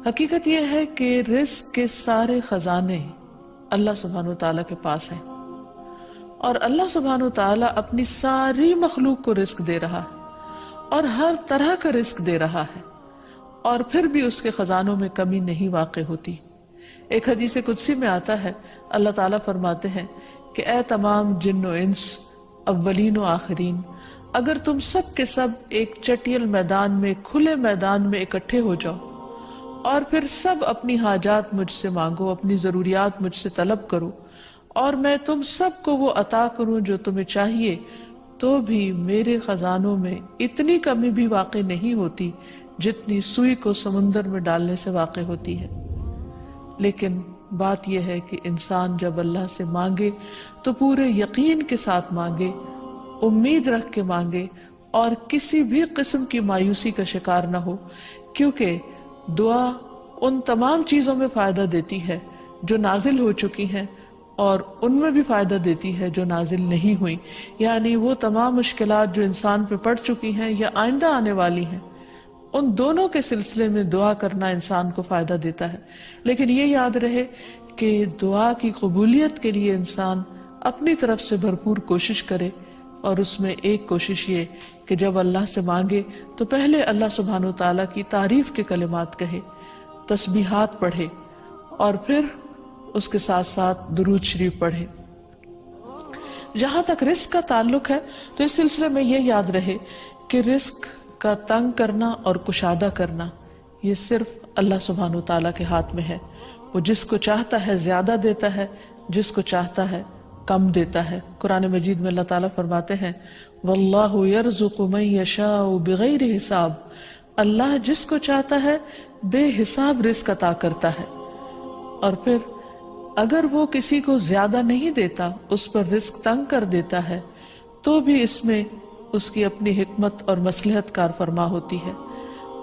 حقیقت یہ ہے کہ رزق کے سارے خزانے اللہ سبحانہ وتعالیٰ کے پاس ہیں، اور اللہ سبحانہ وتعالیٰ اپنی ساری مخلوق کو رزق دے رہا ہے اور ہر طرح کا رزق دے رہا ہے، اور پھر بھی اس کے خزانوں میں کمی نہیں واقع ہوتی۔ ایک حدیث قدسی میں آتا ہے، اللہ تعالیٰ فرماتے ہیں کہ اے تمام جن و انس، اولین و آخرین، اگر تم سب کے سب ایک چٹیل میدان میں، کھلے میدان میں اکٹھے ہو جاؤ اور پھر سب اپنی حاجات مجھ سے مانگو، اپنی ضروریات مجھ سے طلب کرو، اور میں تم سب کو وہ عطا کروں جو تمہیں چاہیے، تو بھی میرے خزانوں میں اتنی کمی بھی واقع نہیں ہوتی جتنی سوئی کو سمندر میں ڈالنے سے واقع ہوتی ہے۔ لیکن بات یہ ہے کہ انسان جب اللہ سے مانگے تو پورے یقین کے ساتھ مانگے، امید رکھ کے مانگے، اور کسی بھی قسم کی مایوسی کا شکار نہ ہو، کیونکہ دعا ان تمام چیزوں میں فائدہ دیتی ہے جو نازل ہو چکی ہیں، اور ان میں بھی فائدہ دیتی ہے جو نازل نہیں ہوئی، یعنی وہ تمام مشکلات جو انسان پہ پڑ چکی ہیں یا آئندہ آنے والی ہیں، ان دونوں کے سلسلے میں دعا کرنا انسان کو فائدہ دیتا ہے۔ لیکن یہ یاد رہے کہ دعا کی قبولیت کے لیے انسان اپنی طرف سے بھرپور کوشش کرے، اور اس میں ایک کوشش یہ کہ جب اللہ سے مانگے تو پہلے اللہ سبحانہ وتعالیٰ کی تعریف کے کلمات کہے، تسبیحات پڑھے، اور پھر اس کے ساتھ ساتھ درود شریف پڑھے۔ جہاں تک رزق کا تعلق ہے تو اس سلسلے میں یہ یاد رہے کہ رزق کا تنگ کرنا اور کشادہ کرنا یہ صرف اللہ سبحانہ وتعالیٰ کے ہاتھ میں ہے۔ وہ جس کو چاہتا ہے زیادہ دیتا ہے، جس کو چاہتا ہے کم دیتا ہے۔ قرآن مجید میں اللہ تعالیٰ فرماتے ہیں واللہ یرزق من یشاء بغیر حساب، اللہ جس کو چاہتا ہے بے حساب رزق عطا کرتا ہے، اور پھر اگر وہ کسی کو زیادہ نہیں دیتا، اس پر رزق تنگ کر دیتا ہے، تو بھی اس میں اس کی اپنی حکمت اور مصلحت کار فرما ہوتی ہے۔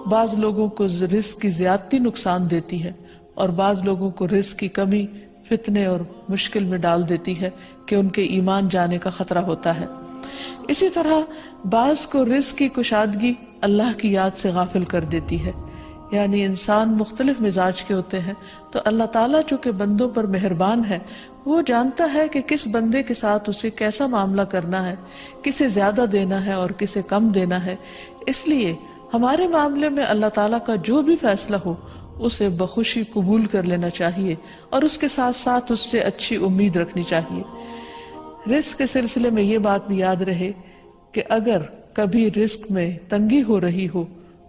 بعض لوگوں کو رزق کی زیادتی نقصان دیتی ہے، اور بعض لوگوں کو رزق کی کمی فتنے اور مشکل میں ڈال دیتی ہے کہ ان کے ایمان جانے کا خطرہ ہوتا ہے۔ اسی طرح بعض کو رزق کی کشادگی اللہ کی یاد سے غافل کر دیتی ہے، یعنی انسان مختلف مزاج کے ہوتے ہیں، تو اللہ تعالیٰ چونکہ بندوں پر مہربان ہے، وہ جانتا ہے کہ کس بندے کے ساتھ اسے کیسا معاملہ کرنا ہے، کسے زیادہ دینا ہے اور کسے کم دینا ہے۔ اس لیے ہمارے معاملے میں اللہ تعالیٰ کا جو بھی فیصلہ ہو اسے بخوشی قبول کر لینا چاہیے، اور اس کے ساتھ ساتھ اس سے اچھی امید رکھنی چاہیے۔ رزق کے سلسلے میں یہ بات بھی یاد رہے کہ اگر کبھی رزق میں تنگی ہو رہی ہو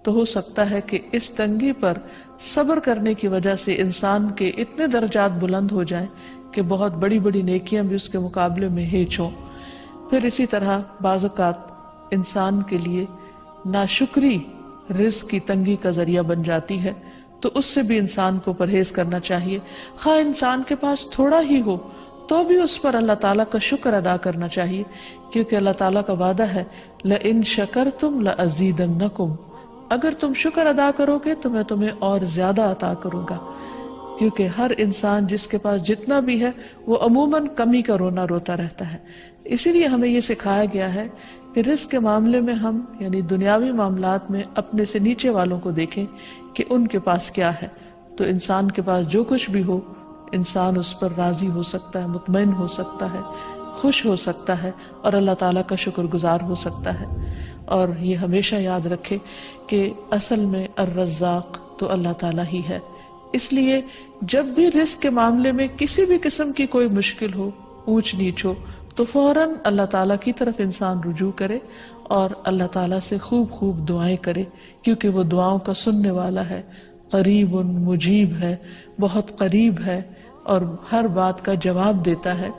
تو ہو سکتا ہے کہ اس تنگی پر صبر کرنے کی وجہ سے انسان کے اتنے درجات بلند ہو جائیں کہ بہت بڑی بڑی نیکیاں بھی اس کے مقابلے میں ہیچ ہوں۔ پھر اسی طرح بعض اوقات انسان کے لیے ناشکری رزق کی تنگی کا ذریعہ بن جاتی ہے، تو اس سے بھی انسان کو پرہیز کرنا چاہیے۔ خواہ انسان کے پاس تھوڑا ہی ہو تو بھی اس پر اللہ تعالیٰ کا شکر ادا کرنا چاہیے، کیونکہ اللہ تعالیٰ کا وعدہ ہے لَإِن شَكَرْتُمْ لَأَزِيدَنَّكُمْ، اگر تم شکر ادا کرو گے تو میں تمہیں اور زیادہ عطا کروں گا۔ کیونکہ ہر انسان جس کے پاس جتنا بھی ہے وہ عموماً کمی کا رونا روتا رہتا ہے۔ اسی لیے ہمیں یہ سکھایا گیا ہے کہ رزق کے معاملے میں ہم یعنی دنیاوی معاملات میں اپنے سے نیچے والوں کو دیکھیں کہ ان کے پاس کیا ہے، تو انسان کے پاس جو کچھ بھی ہو انسان اس پر راضی ہو سکتا ہے، مطمئن ہو سکتا ہے، خوش ہو سکتا ہے، اور اللہ تعالیٰ کا شکر گزار ہو سکتا ہے۔ اور یہ ہمیشہ یاد رکھے کہ اصل میں الرزاق تو اللہ تعالیٰ ہی ہے۔ اس لیے جب بھی رزق کے معاملے میں کسی بھی قسم کی کوئی مشکل ہو، اونچ نیچ ہو، تو فوراً اللہ تعالیٰ کی طرف انسان رجوع کرے اور اللہ تعالیٰ سے خوب خوب دعائیں کرے، کیونکہ وہ دعاؤں کا سننے والا ہے، قریب مجیب ہے، بہت قریب ہے اور ہر بات کا جواب دیتا ہے۔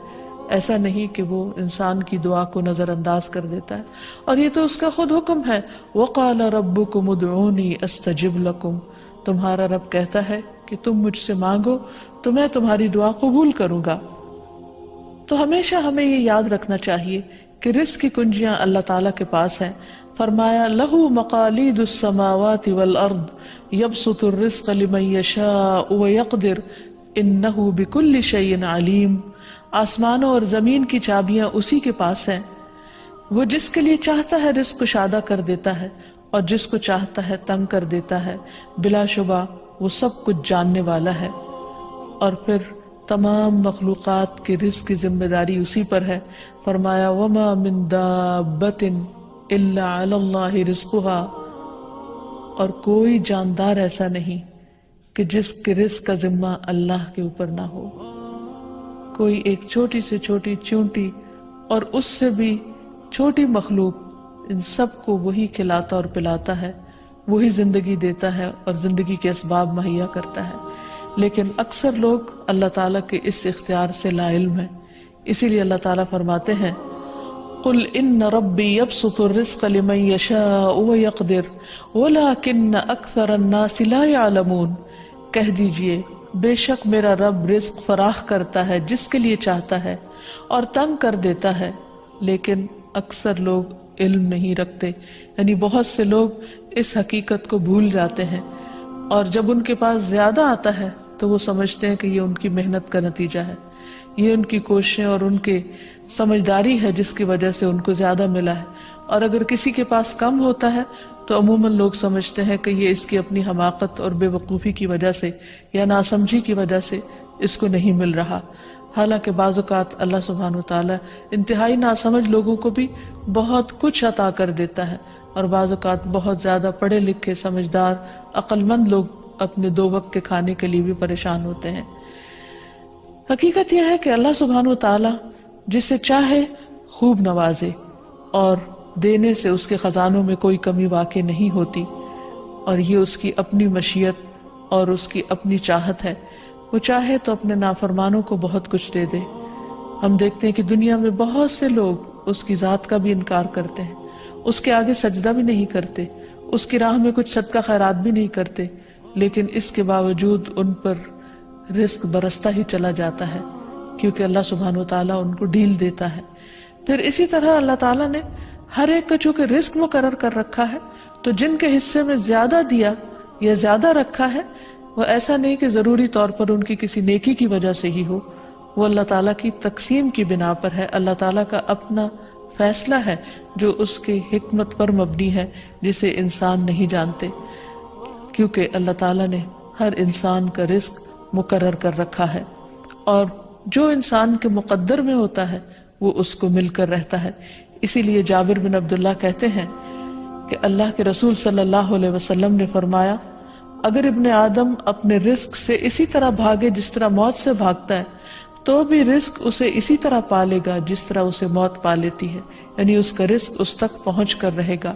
ایسا نہیں کہ وہ انسان کی دعا کو نظر انداز کر دیتا ہے، اور یہ تو اس کا خود حکم ہے، وَقَالَ رَبُّكُمُ ادْعُونِي أَسْتَجِبْ لَكُمْ، تمہارا رب کہتا ہے کہ تم مجھ سے مانگو تو میں تمہاری دعا قبول کروں گا۔ تو ہمیشہ ہمیں یہ یاد رکھنا چاہیے کہ رزق کی کنجیاں اللہ تعالیٰ کے پاس ہیں۔ فرمایا لَهُ مَقَالِيدُ السَّمَاوَاتِ وَالْأَرْضِ يَبْسُطُ الرِّزْقَ لِمَن يَشَاءُ وَيَقْدِرُ إِنَّهُ بِكُلِّ شَيْءٍ عَلِيمٌ، آسمانوں اور زمین کی چابیاں اسی کے پاس ہیں، وہ جس کے لیے چاہتا ہے رزق کشادہ کر دیتا ہے اور جس کو چاہتا ہے تنگ کر دیتا ہے، بلا شبہ وہ سب کچھ جاننے والا ہے۔ اور پھر تمام مخلوقات کے رزق کی ذمہ داری اسی پر ہے۔ فرمایا وما من دابۃ الا علی اللہ رزقها، اور کوئی جاندار ایسا نہیں کہ جس کے رزق کا ذمہ اللہ کے اوپر نہ ہو۔ کوئی ایک چھوٹی سے چھوٹی چونٹی اور اس سے بھی چھوٹی مخلوق، ان سب کو وہی کھلاتا اور پلاتا ہے، وہی زندگی دیتا ہے اور زندگی کے اسباب مہیا کرتا ہے۔ لیکن اکثر لوگ اللہ تعالیٰ کے اس اختیار سے لا علم ہیں۔ اسی لیے اللہ تعالیٰ فرماتے ہیں قل ان ربی یبسط الرزق لمن یشاء ویقدر ولکن اکثر الناس لا یعلمون، کہہ دیجئے بے شک میرا رب رزق فراخ کرتا ہے جس کے لیے چاہتا ہے اور تنگ کر دیتا ہے، لیکن اکثر لوگ علم نہیں رکھتے۔ یعنی بہت سے لوگ اس حقیقت کو بھول جاتے ہیں، اور جب ان کے پاس زیادہ آتا ہے تو وہ سمجھتے ہیں کہ یہ ان کی محنت کا نتیجہ ہے، یہ ان کی کوششیں اور ان کے سمجھداری ہے جس کی وجہ سے ان کو زیادہ ملا ہے۔ اور اگر کسی کے پاس کم ہوتا ہے تو عموماً لوگ سمجھتے ہیں کہ یہ اس کی اپنی حماقت اور بے وقوفی کی وجہ سے یا ناسمجھی کی وجہ سے اس کو نہیں مل رہا۔ حالانکہ بعض اوقات اللہ سبحانہ وتعالی انتہائی ناسمجھ لوگوں کو بھی بہت کچھ عطا کر دیتا ہے، اور بعض اوقات بہت زیادہ پڑھے لکھے سمجھدار عقل مند لوگ اپنے 2 وقت کے کھانے کے لیے بھی پریشان ہوتے ہیں۔ حقیقت یہ ہے کہ اللہ سبحانہ وتعالی جسے چاہے خوب نوازے، اور دینے سے اس کے خزانوں میں کوئی کمی واقع نہیں ہوتی، اور یہ اس کی اپنی مشیت اور اس کی اپنی چاہت ہے۔ وہ چاہے تو اپنے نافرمانوں کو بہت کچھ دے دے۔ ہم دیکھتے ہیں کہ دنیا میں بہت سے لوگ اس کی ذات کا بھی انکار کرتے ہیں، اس کے آگے سجدہ بھی نہیں کرتے، اس کی راہ میں کچھ صدقہ خیرات بھی نہیں کرتے، لیکن اس کے باوجود ان پر رزق برستا ہی چلا جاتا ہے، کیونکہ اللہ سبحانہ وتعالیٰ ان کو ڈھیل دیتا ہے۔ پھر اسی طرح اللہ تعالیٰ نے ہر ایک کا چونکہ رزق مقرر کر رکھا ہے، تو جن کے حصے میں زیادہ دیا یا زیادہ رکھا ہے، وہ ایسا نہیں کہ ضروری طور پر ان کی کسی نیکی کی وجہ سے ہی ہو، وہ اللہ تعالیٰ کی تقسیم کی بنا پر ہے۔ اللہ تعالیٰ کا اپنا فیصلہ ہے جو اس کی حکمت پر مبنی ہے، جسے انسان نہیں جانتے، کیونکہ اللہ تعالیٰ نے ہر انسان کا رزق مقرر کر رکھا ہے، اور جو انسان کے مقدر میں ہوتا ہے وہ اس کو مل کر رہتا ہے۔ اسی لیے جابر بن عبداللہ کہتے ہیں کہ اللہ کے رسول صلی اللہ علیہ وسلم نے فرمایا، اگر ابن آدم اپنے رزق سے اسی طرح بھاگے جس طرح موت سے بھاگتا ہے، تو بھی رزق اسے اسی طرح پالے گا جس طرح اسے موت پا لیتی ہے، یعنی اس کا رزق اس تک پہنچ کر رہے گا۔